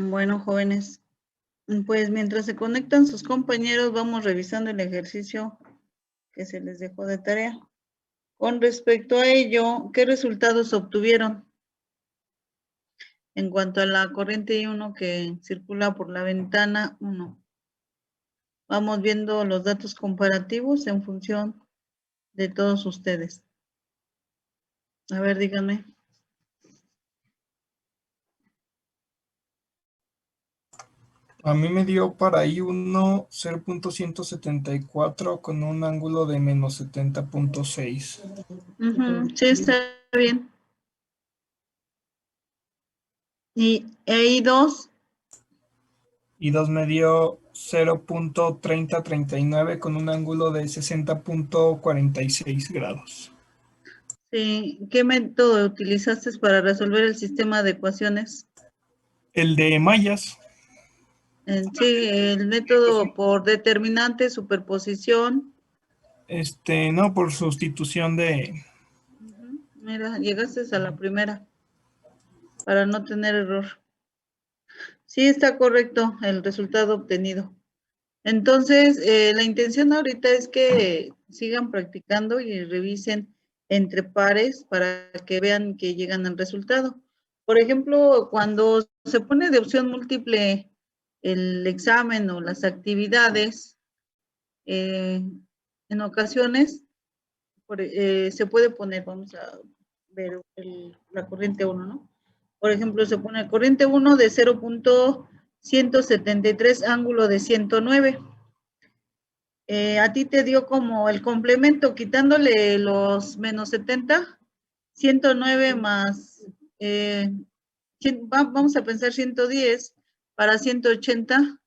Bueno, jóvenes, pues mientras se conectan sus compañeros, vamos revisando el ejercicio que se les dejó de tarea. Con respecto a ello, ¿qué resultados obtuvieron? En cuanto a la corriente I1 que circula por la ventana 1. Vamos viendo los datos comparativos en función de todos ustedes. A ver, díganme. A mí me dio para I1 0.174 con un ángulo de menos 70.6. Sí, está bien. ¿Y I2? I2 me dio 0.3039 con un ángulo de 60.46 grados. Sí, ¿qué método utilizaste para resolver el sistema de ecuaciones? El de mallas. Sí, el método por determinante, superposición. No, por sustitución de... Mira, llegaste a la primera para no tener error. Sí, está correcto el resultado obtenido. Entonces, la intención ahorita es que sigan practicando y revisen entre pares para que vean que llegan al resultado. Por ejemplo, cuando se pone de opción múltiple el examen o las actividades, en ocasiones se puede poner, vamos a ver la corriente 1, ¿no? Por ejemplo, se pone corriente 1 de 0.173 ángulo de 109. A ti te dio como el complemento, quitándole los menos 70, 109 más, vamos a pensar 110, para 180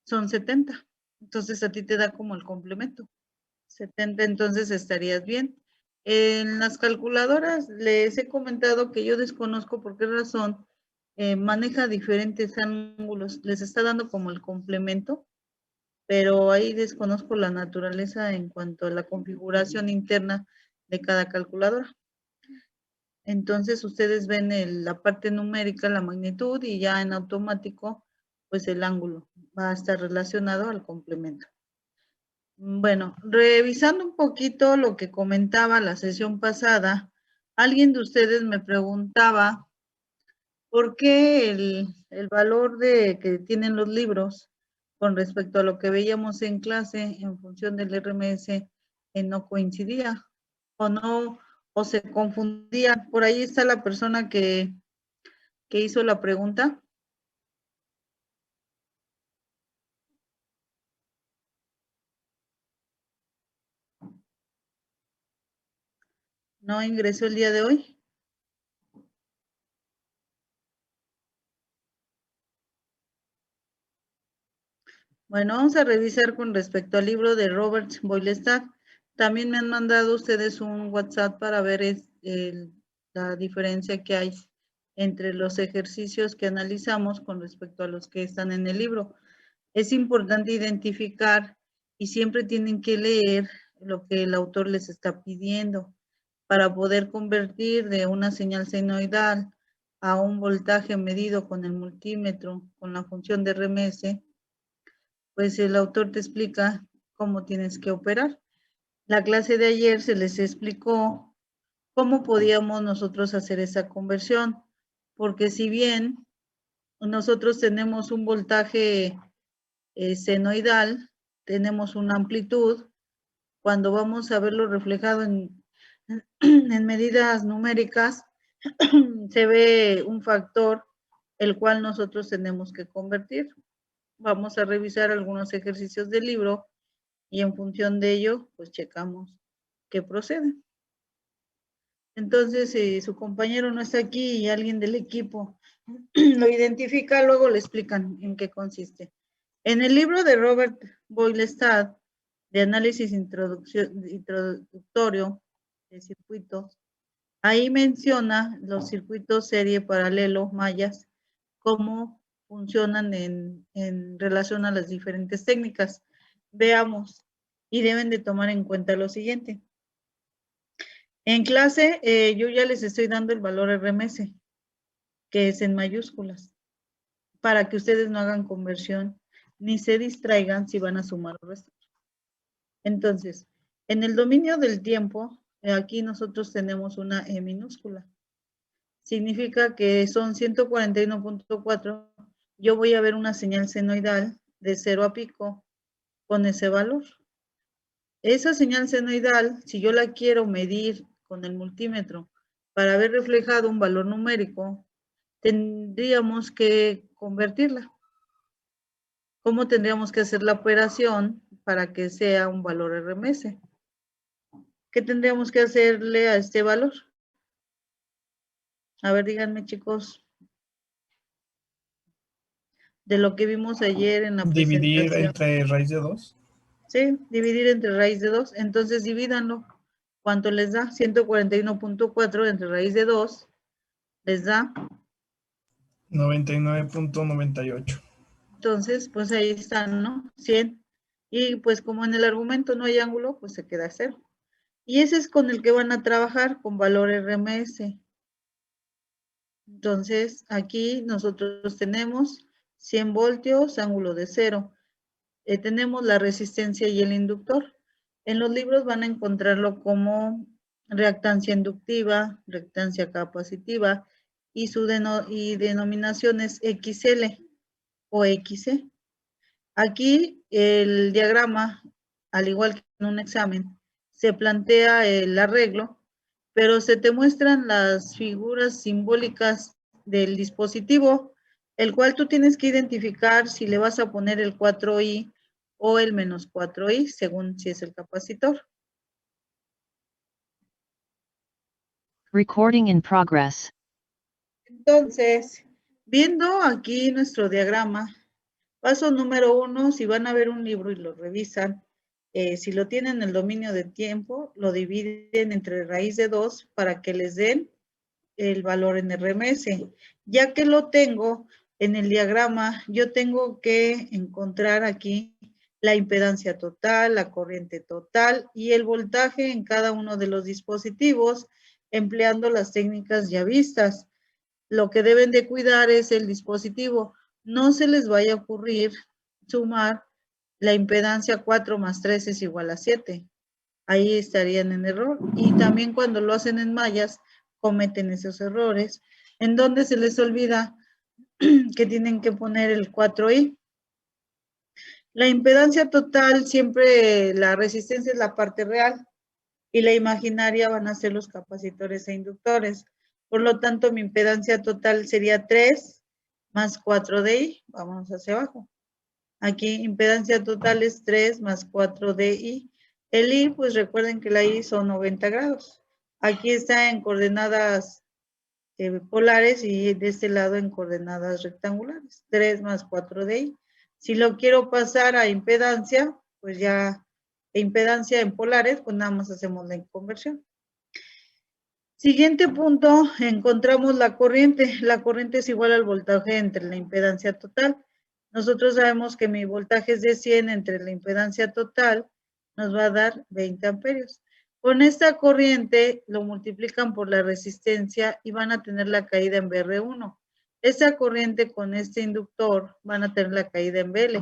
son 70. Entonces a ti te da como el complemento. 70, entonces estarías bien. En las calculadoras les he comentado que yo desconozco por qué razón maneja diferentes ángulos, les está dando como el complemento, pero ahí desconozco la naturaleza en cuanto a la configuración interna de cada calculadora. Entonces ustedes ven la parte numérica, la magnitud, y ya en automático, pues el ángulo va a estar relacionado al complemento. Bueno, revisando un poquito lo que comentaba la sesión pasada, alguien de ustedes me preguntaba por qué el valor que tienen los libros con respecto a lo que veíamos en clase en función del RMS no coincidía o se confundía. Por ahí está la persona que hizo la pregunta. ¿No ingresó el día de hoy? Bueno, vamos a revisar con respecto al libro de Robert Boylestad. También me han mandado ustedes un WhatsApp para ver la diferencia que hay entre los ejercicios que analizamos con respecto a los que están en el libro. Es importante identificar y siempre tienen que leer lo que el autor les está pidiendo para poder convertir de una señal senoidal a un voltaje medido con el multímetro, con la función de RMS. Pues el autor te explica cómo tienes que operar. La clase de ayer se les explicó cómo podíamos nosotros hacer esa conversión, porque si bien nosotros tenemos un voltaje senoidal, tenemos una amplitud, cuando vamos a verlo reflejado en medidas numéricas, se ve un factor el cual nosotros tenemos que convertir. Vamos a revisar algunos ejercicios del libro y en función de ello, pues checamos qué procede. Entonces, si su compañero no está aquí y alguien del equipo lo identifica, luego le explican en qué consiste. En el libro de Robert Boylestad, de análisis introductorio de circuitos, ahí menciona los circuitos serie paralelo mayas, cómo funcionan en relación a las diferentes técnicas. Veamos, y deben de tomar en cuenta lo siguiente. En clase, yo ya les estoy dando el valor RMS, que es en mayúsculas. para que ustedes no hagan conversión ni se distraigan si van a sumar o restar. Entonces, en el dominio del tiempo, aquí nosotros tenemos una E minúscula. Significa que son 141.4. Yo voy a ver una señal senoidal de 0 a pico con ese valor. Esa señal senoidal, si yo la quiero medir con el multímetro para ver reflejado un valor numérico, tendríamos que convertirla. ¿Cómo tendríamos que hacer la operación para que sea un valor RMS? ¿Qué tendríamos que hacerle a este valor? A ver, díganme, chicos, de lo que vimos ayer en la Dividir presentación. entre raíz de 2. Sí, dividir entre raíz de 2. Entonces, divídanlo. ¿Cuánto les da? 141.4 entre raíz de 2 les da 99.98. Entonces, pues ahí están, ¿no? 100. Y pues como en el argumento no hay ángulo, pues se queda 0. Y ese es con el que van a trabajar, con valor RMS. Entonces, aquí nosotros tenemos 100 voltios, ángulo de 0. Tenemos la resistencia y el inductor. En los libros van a encontrarlo como reactancia inductiva, reactancia capacitiva, y su denominación es XL o XC. Aquí el diagrama, al igual que en un examen, se plantea el arreglo, pero se te muestran las figuras simbólicas del dispositivo, el cual tú tienes que identificar si le vas a poner el 4i o el menos 4i, según si es el capacitor. Recording in progress. Entonces, viendo aquí nuestro diagrama, paso número 1, si van a ver un libro y lo revisan, si lo tienen en el dominio de tiempo, lo dividen entre raíz de 2 para que les den el valor en RMS. Ya que lo tengo en el diagrama, yo tengo que encontrar aquí la impedancia total, la corriente total y el voltaje en cada uno de los dispositivos, empleando las técnicas ya vistas. Lo que deben de cuidar es el dispositivo. No se les vaya a ocurrir sumar la impedancia 4 más 3 es igual a 7. Ahí estarían en error. Y también cuando lo hacen en mallas, cometen esos errores, en donde se les olvida que tienen que poner el 4i. La impedancia total, siempre la resistencia es la parte real y la imaginaria van a ser los capacitores e inductores. Por lo tanto, mi impedancia total sería 3 más 4 DI. Vámonos hacia abajo. Aquí impedancia total es 3 más 4 DI. El I, pues recuerden que la I son 90 grados. Aquí está en coordenadas polares y de este lado en coordenadas rectangulares. 3 más 4 DI. Si lo quiero pasar a impedancia, pues ya impedancia en polares, pues nada más hacemos la conversión. Siguiente punto, encontramos la corriente. La corriente es igual al voltaje entre la impedancia total. Nosotros sabemos que mi voltaje es de 100 entre la impedancia total, nos va a dar 20 amperios. Con esta corriente lo multiplican por la resistencia y van a tener la caída en BR1. Esta corriente con este inductor van a tener la caída en BL.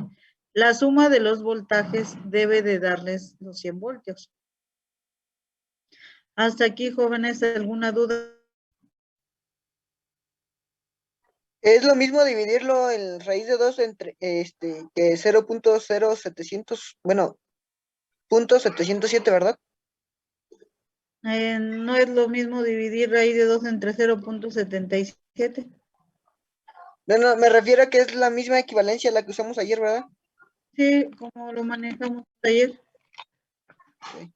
La suma de los voltajes debe de darles los 100 voltios. Hasta aquí, jóvenes, ¿alguna duda? Es lo mismo dividirlo en raíz de 2 entre que 0.0700, bueno, .707, ¿verdad? No es lo mismo dividir raíz de 2 entre 0.77. No, me refiero a que es la misma equivalencia a la que usamos ayer, ¿verdad? Sí, como lo manejamos ayer. Sí.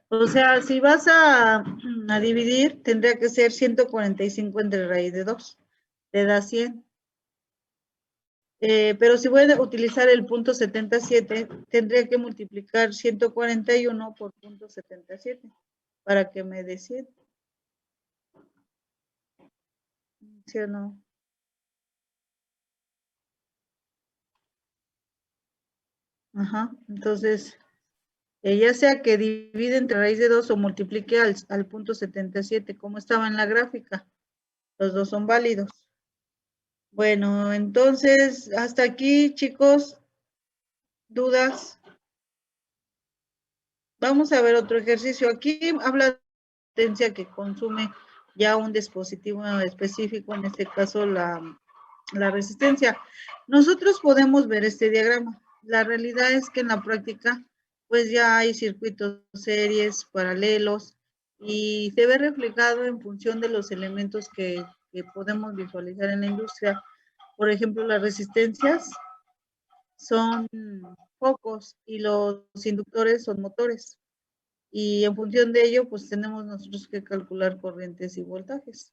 O sea, si vas a dividir, tendría que ser 145 entre raíz de 2. Te da 100. Pero si voy a utilizar el punto 77, tendría que multiplicar 141 por punto 77 para que me dé 100. ¿Sí o no? Ajá, entonces Ya sea que divide entre raíz de 2 o multiplique al punto 77, como estaba en la gráfica. Los dos son válidos. Bueno, entonces, hasta aquí, chicos, dudas. Vamos a ver otro ejercicio. Aquí habla de potencia que consume ya un dispositivo específico, en este caso la resistencia. Nosotros podemos ver este diagrama. La realidad es que en la práctica, pues ya hay circuitos series, paralelos, y se ve reflejado en función de los elementos que podemos visualizar en la industria. Por ejemplo, las resistencias son focos y los inductores son motores. Y en función de ello, pues tenemos nosotros que calcular corrientes y voltajes.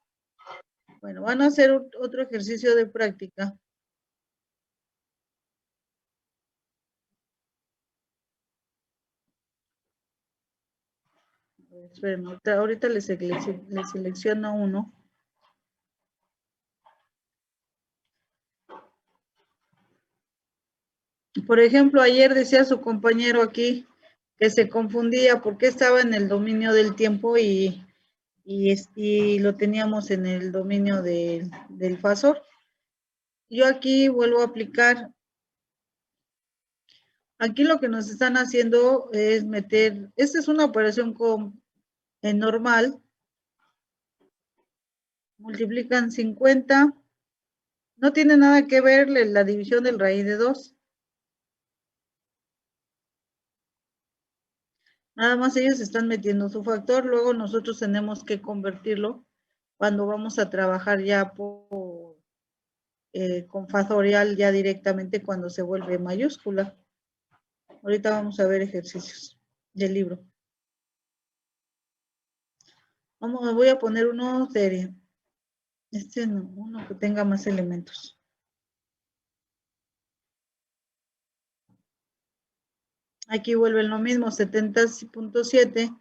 Bueno, van a hacer otro ejercicio de práctica. Esperen, ahorita les selecciono uno. Por ejemplo, ayer decía su compañero aquí que se confundía porque estaba en el dominio del tiempo y lo teníamos en el dominio del fasor. Yo aquí vuelvo a aplicar. Aquí lo que nos están haciendo es meter, esta es una operación normal, multiplican 50, no tiene nada que ver la división del raíz de 2. Nada más ellos están metiendo su factor, luego nosotros tenemos que convertirlo cuando vamos a trabajar ya con factorial ya directamente cuando se vuelve mayúscula. Ahorita vamos a ver ejercicios del libro. Voy a poner uno serie. No, uno que tenga más elementos. Aquí vuelven lo mismo, 70.7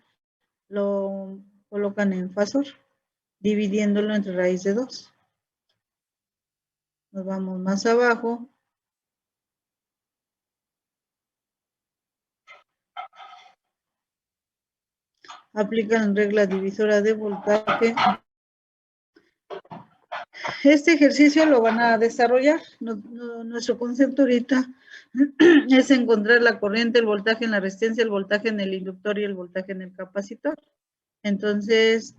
lo colocan en fasor, dividiéndolo entre raíz de 2. Nos vamos más abajo. Aplican regla divisora de voltaje. Este ejercicio lo van a desarrollar. Nuestro concepto ahorita es encontrar la corriente, el voltaje en la resistencia, el voltaje en el inductor y el voltaje en el capacitor. Entonces,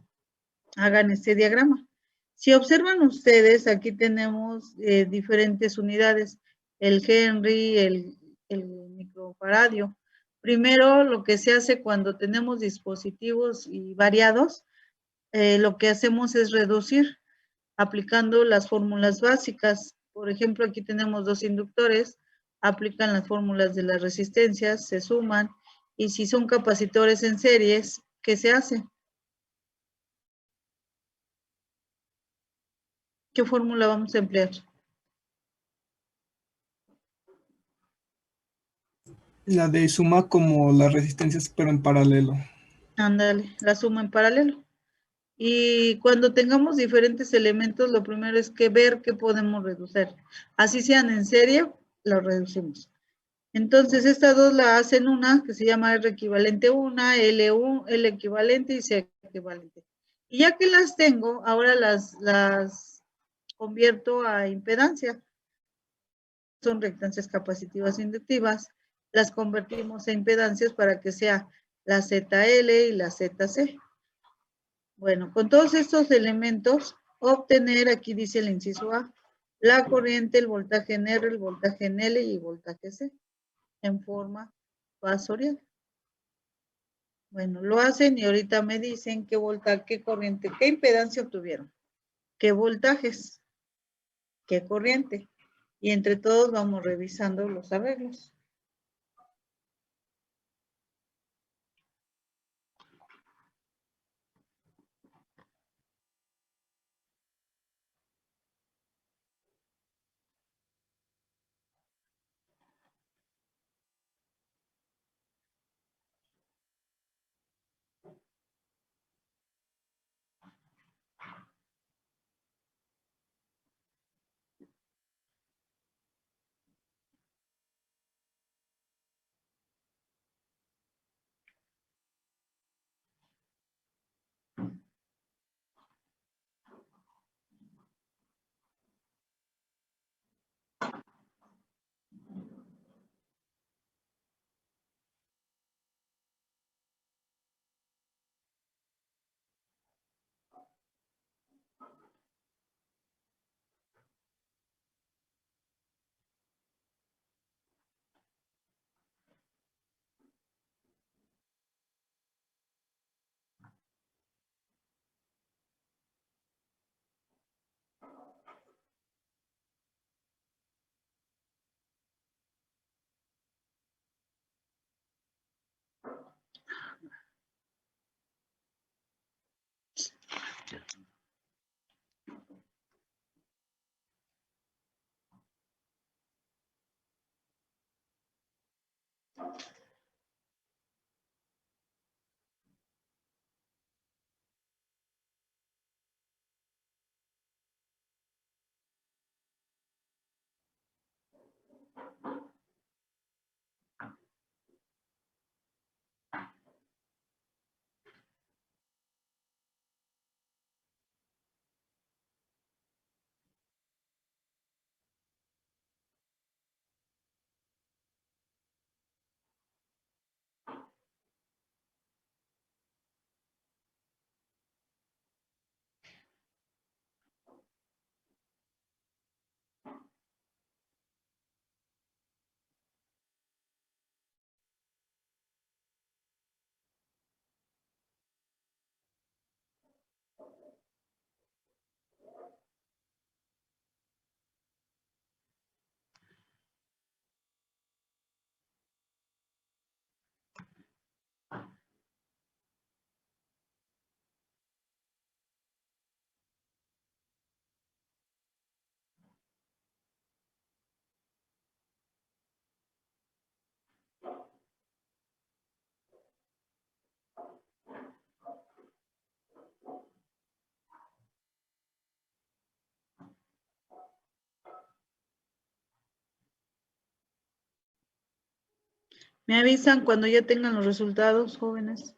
hagan este diagrama. Si observan ustedes, aquí tenemos diferentes unidades, el Henry, el microfaradio. Primero, lo que se hace cuando tenemos dispositivos y variados, lo que hacemos es reducir aplicando las fórmulas básicas. Por ejemplo, aquí tenemos dos inductores, aplican las fórmulas de las resistencias, se suman, y si son capacitores en series, ¿qué se hace? ¿Qué fórmula vamos a emplear? La de suma como las resistencias, pero en paralelo. Ándale, la suma en paralelo. Y cuando tengamos diferentes elementos, lo primero es que ver qué podemos reducir. Así sean en serie, lo reducimos. Entonces, estas dos la hacen una que se llama R equivalente 1, L1, L equivalente y C equivalente. Y ya que las tengo, ahora las convierto a impedancia. Son reactancias capacitivas e inductivas. Las convertimos a impedancias para que sea la ZL y la ZC. Bueno, con todos estos elementos, obtener, aquí dice el inciso A, la corriente, el voltaje en R, el voltaje en L y el voltaje C, en forma fasorial. Bueno, lo hacen y ahorita me dicen qué voltaje, qué corriente, qué impedancia obtuvieron, qué voltajes, qué corriente. Y entre todos vamos revisando los arreglos. Me avisan cuando ya tengan los resultados, jóvenes.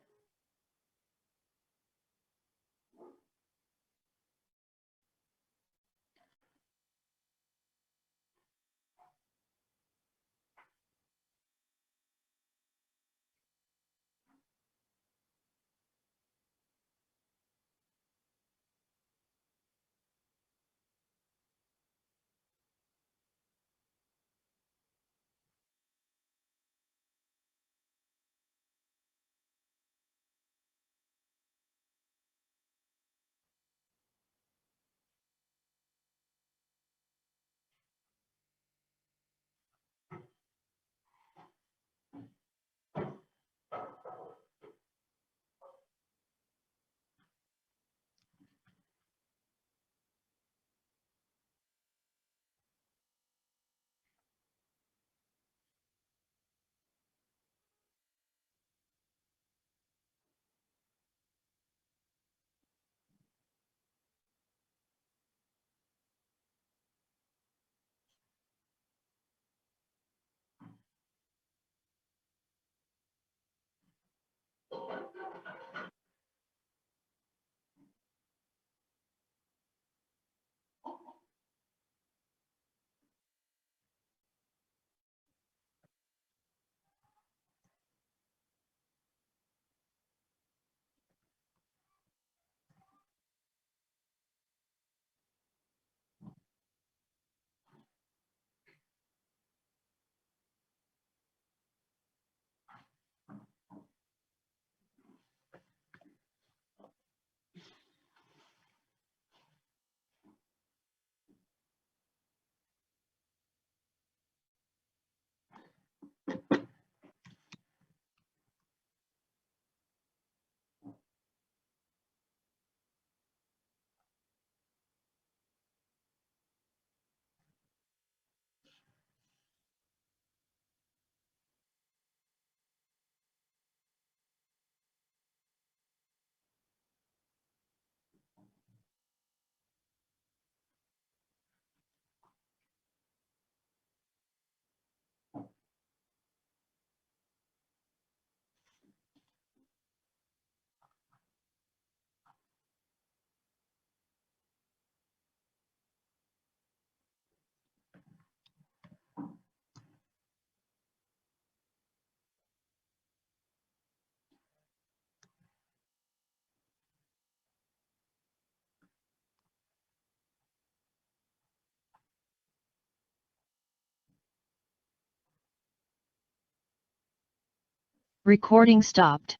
Recording stopped.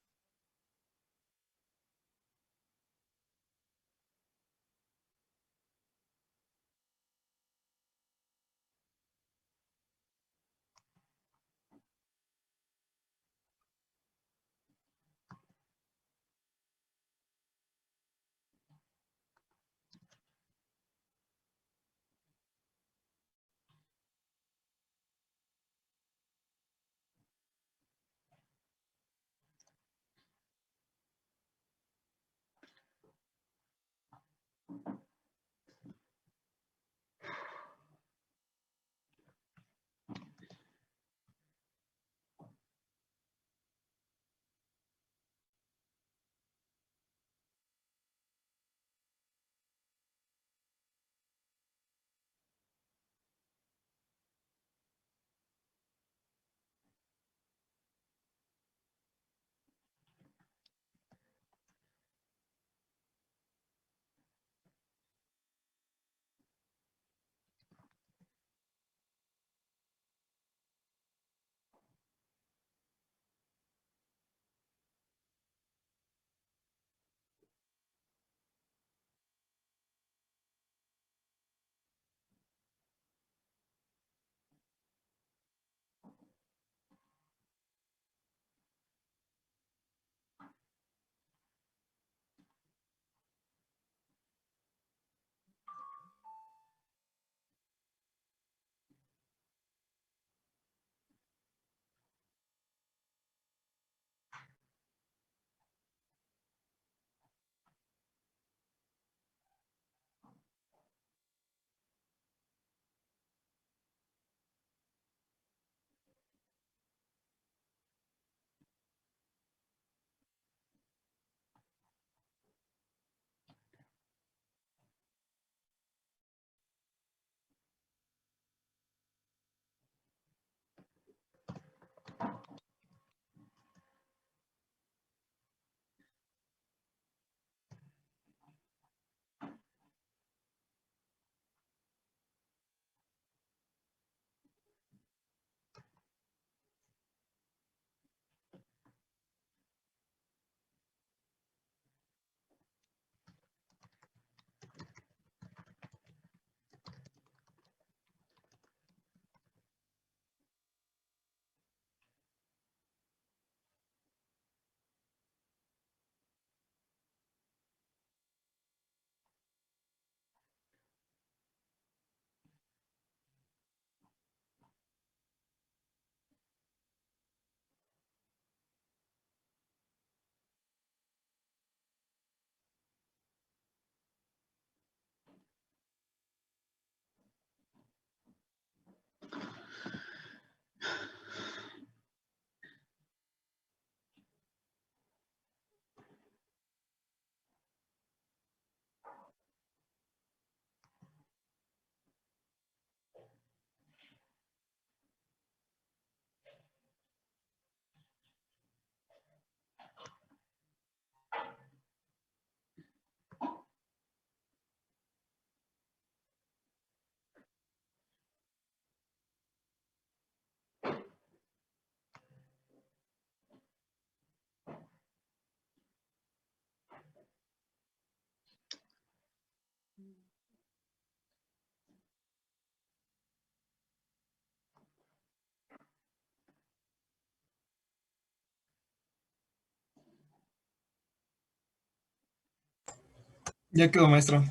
Ya quedó, maestro.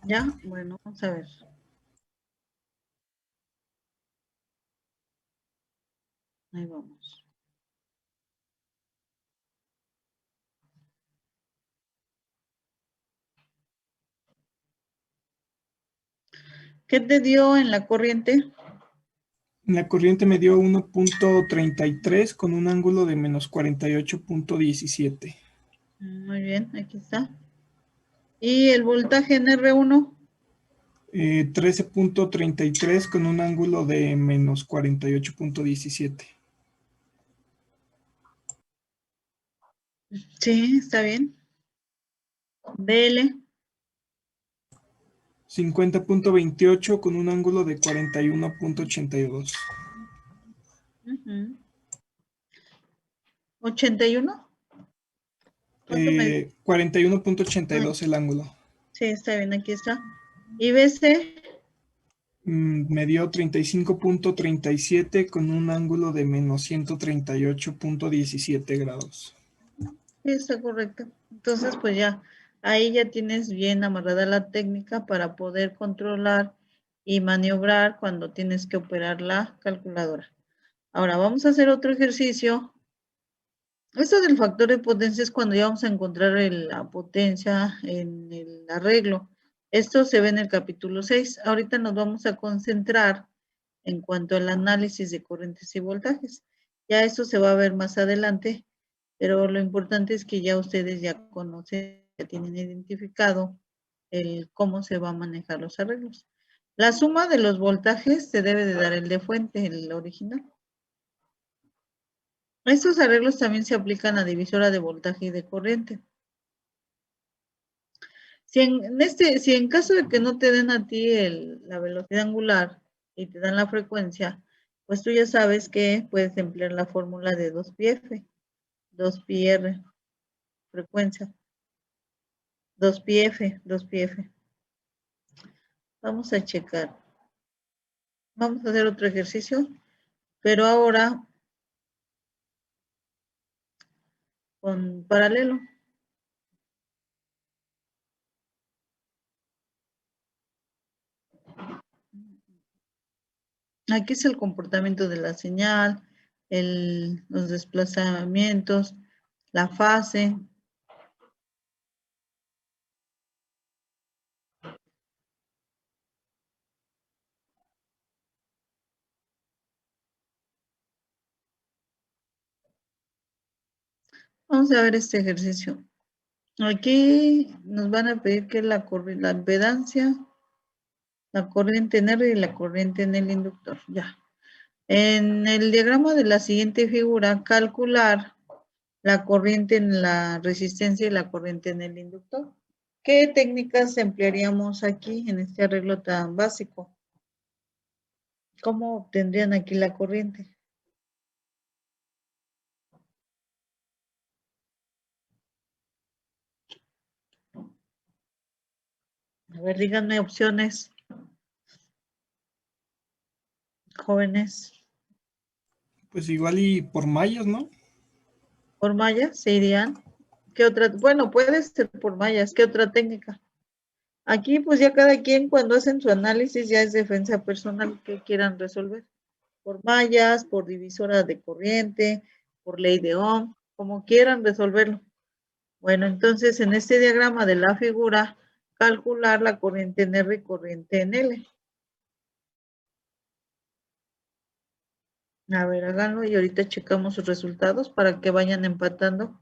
¿Ya? Bueno, vamos a ver. Ahí vamos. ¿Qué te dio en la corriente? La corriente me dio 1.33 con un ángulo de menos 48.17. Muy bien, aquí está. ¿Y el voltaje en R1? 13.33 con un ángulo de menos 48.17. Sí, está bien. DL. 50.28 con un ángulo de 41.82. 81. ¿Cuánto me dio? 41.82 el ángulo. Sí, está bien, aquí está. ¿Y BC? Me dio 35.37 con un ángulo de menos 138.17 grados. Sí, está correcto. Entonces, pues ya, ahí ya tienes bien amarrada la técnica para poder controlar y maniobrar cuando tienes que operar la calculadora. Ahora vamos a hacer otro ejercicio. Esto del factor de potencia es cuando ya vamos a encontrar la potencia en el arreglo. Esto se ve en el capítulo 6. Ahorita nos vamos a concentrar en cuanto al análisis de corrientes y voltajes. Ya eso se va a ver más adelante, pero lo importante es que ya ustedes ya conocen, ya tienen identificado el cómo se va a manejar los arreglos. La suma de los voltajes se debe de dar el de fuente, el original. Estos arreglos también se aplican a divisora de voltaje y de corriente. Si en caso de que no te den a ti la velocidad angular y te dan la frecuencia, pues tú ya sabes que puedes emplear la fórmula de 2πf, 2πr, frecuencia, 2πf, 2πf. Vamos a checar. Vamos a hacer otro ejercicio, pero ahora con paralelo. Aquí es el comportamiento de la señal, los desplazamientos, la fase. Vamos a ver este ejercicio. Aquí nos van a pedir que la impedancia, la corriente en R y la corriente en el inductor. Ya. En el diagrama de la siguiente figura, calcular la corriente en la resistencia y la corriente en el inductor. ¿Qué técnicas emplearíamos aquí en este arreglo tan básico? ¿Cómo obtendrían aquí la corriente? A ver, díganme opciones, jóvenes. Pues igual y por mallas, ¿no? ¿Por mallas se irían? ¿Qué otra? Bueno, puede ser por mallas. ¿Qué otra técnica? Aquí pues ya cada quien cuando hacen su análisis ya es defensa personal que quieran resolver. Por mallas, por divisora de corriente, por ley de Ohm, como quieran resolverlo. Bueno, entonces en este diagrama de la figura, calcular la corriente en R y corriente en L. A ver, háganlo y ahorita checamos sus resultados para que vayan empatando.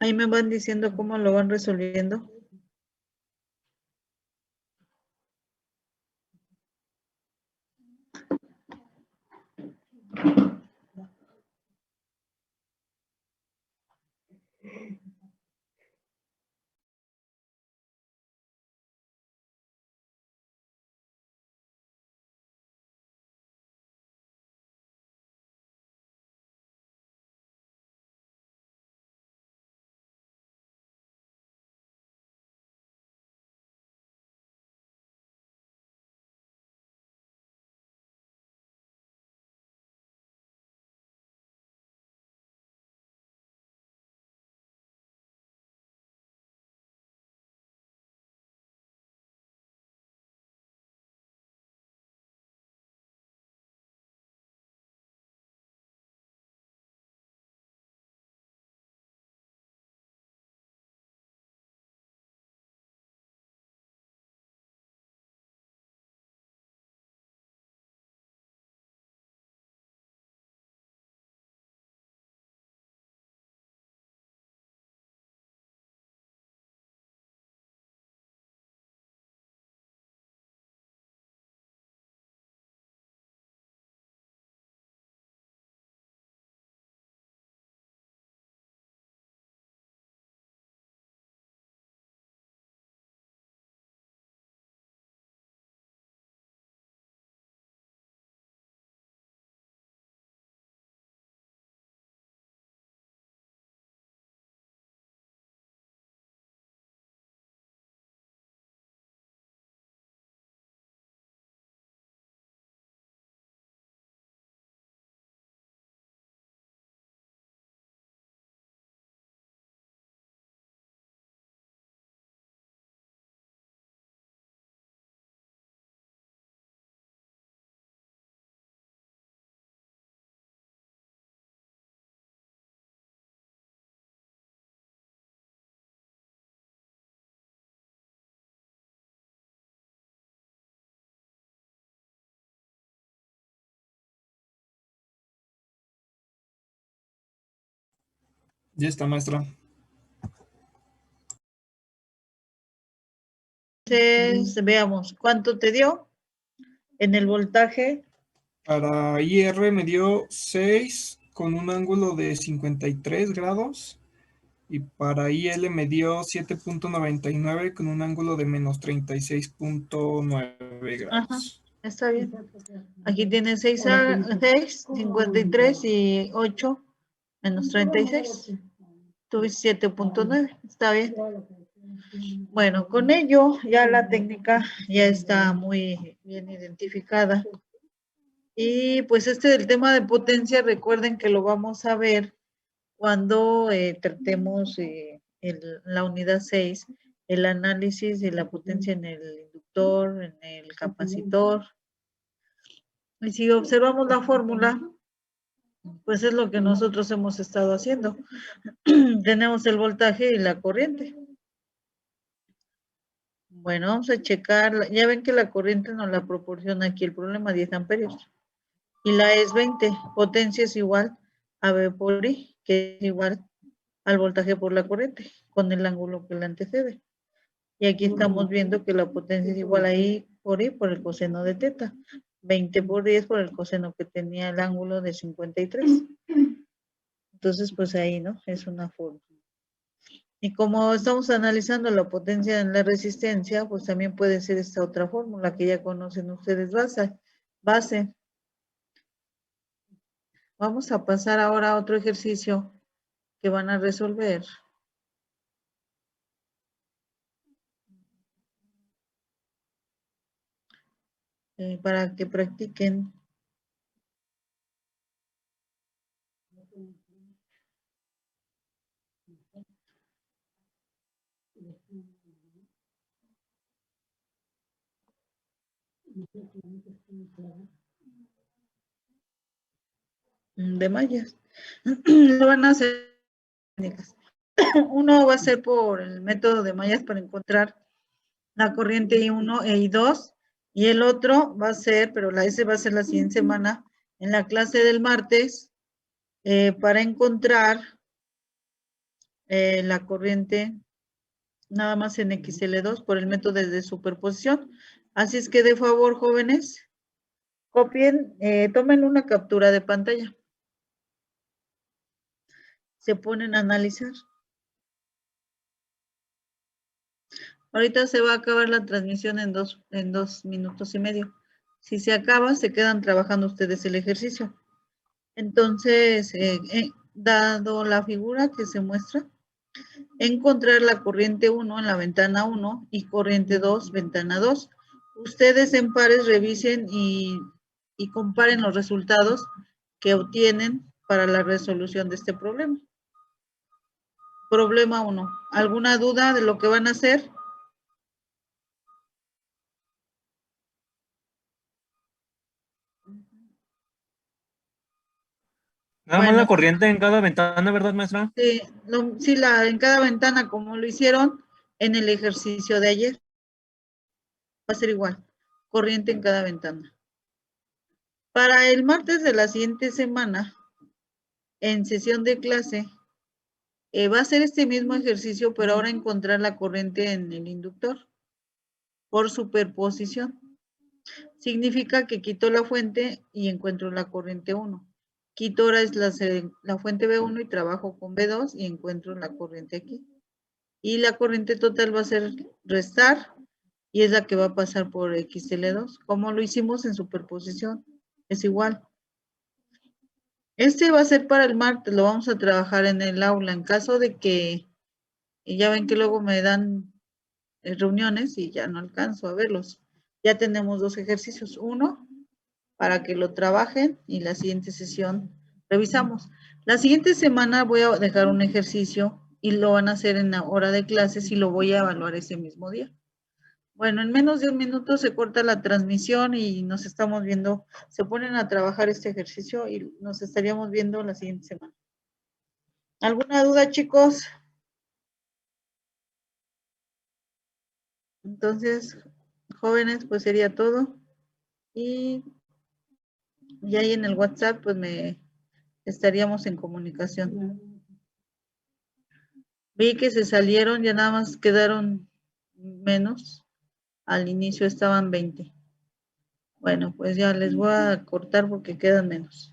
Ahí me van diciendo cómo lo van resolviendo. Ya está, maestra. Entonces, veamos, ¿cuánto te dio en el voltaje? Para IR me dio 6 con un ángulo de 53 grados. Y para IL me dio 7.99 con un ángulo de menos 36.9 grados. Ajá, está bien. Aquí tiene 6, 53 y 8 menos 36. Tuviste 7.9, está bien. Bueno, con ello ya la técnica ya está muy bien identificada. Y pues del tema de potencia, recuerden que lo vamos a ver cuando tratemos la unidad 6, el análisis de la potencia en el inductor, en el capacitor. Y si observamos la fórmula, pues es lo que nosotros hemos estado haciendo. Tenemos el voltaje y la corriente. Bueno, vamos a checar. Ya ven que la corriente nos la proporciona aquí el problema, 10 amperios. Y la es 20. Potencia es igual a V por I, que es igual al voltaje por la corriente, con el ángulo que la antecede. Y aquí estamos viendo que la potencia es igual a I por el coseno de teta. 20 por 10 por el coseno que tenía el ángulo de 53. Entonces, pues ahí, ¿no? Es una forma. Y como estamos analizando la potencia en la resistencia, pues también puede ser esta otra fórmula que ya conocen ustedes base. Vamos a pasar ahora a otro ejercicio que van a resolver. Para que practiquen. De mallas. Lo van a hacer. Uno va a ser por el método de mallas para encontrar la corriente I1 e I2, y el otro va a ser, pero ese va a ser la siguiente semana, en la clase del martes, para encontrar la corriente nada más en XL2 por el método de superposición. Así es que de favor, jóvenes, copien, tomen una captura de pantalla. Se ponen a analizar. Ahorita se va a acabar la transmisión en dos minutos y medio. Si se acaba, se quedan trabajando ustedes el ejercicio. Entonces, dado la figura que se muestra, encontrar la corriente 1 en la ventana 1 y corriente 2, ventana 2. Ustedes en pares revisen y comparen los resultados que obtienen para la resolución de este problema. Problema 1. ¿Alguna duda de lo que van a hacer? Nada más Bueno. la corriente en cada ventana, ¿verdad, maestra? Sí, en cada ventana, como lo hicieron en el ejercicio de ayer. Va a ser igual, corriente en cada ventana. Para el martes de la siguiente semana, en sesión de clase, va a ser este mismo ejercicio, pero ahora encontrar la corriente en el inductor por superposición. Significa que quito la fuente y encuentro la corriente 1. Quito ahora es la fuente B1 y trabajo con B2 y encuentro la corriente aquí. Y la corriente total va a ser restar y es la que va a pasar por XL2, como lo hicimos en superposición, es igual. Este va a ser para el martes, lo vamos a trabajar en el aula, en caso de que, ya ven que luego me dan reuniones y ya no alcanzo a verlos. Ya tenemos 2 ejercicios, uno para que lo trabajen y la siguiente sesión revisamos. La siguiente semana voy a dejar un ejercicio y lo van a hacer en la hora de clases y lo voy a evaluar ese mismo día. Bueno, en menos de un minuto se corta la transmisión y nos estamos viendo, se ponen a trabajar este ejercicio y nos estaríamos viendo la siguiente semana. ¿Alguna duda, chicos? Entonces, jóvenes, pues sería todo. Y ahí en el WhatsApp, pues estaríamos en comunicación. Vi que se salieron, ya nada más quedaron menos. Al inicio estaban 20. Bueno, pues ya les voy a cortar porque quedan menos.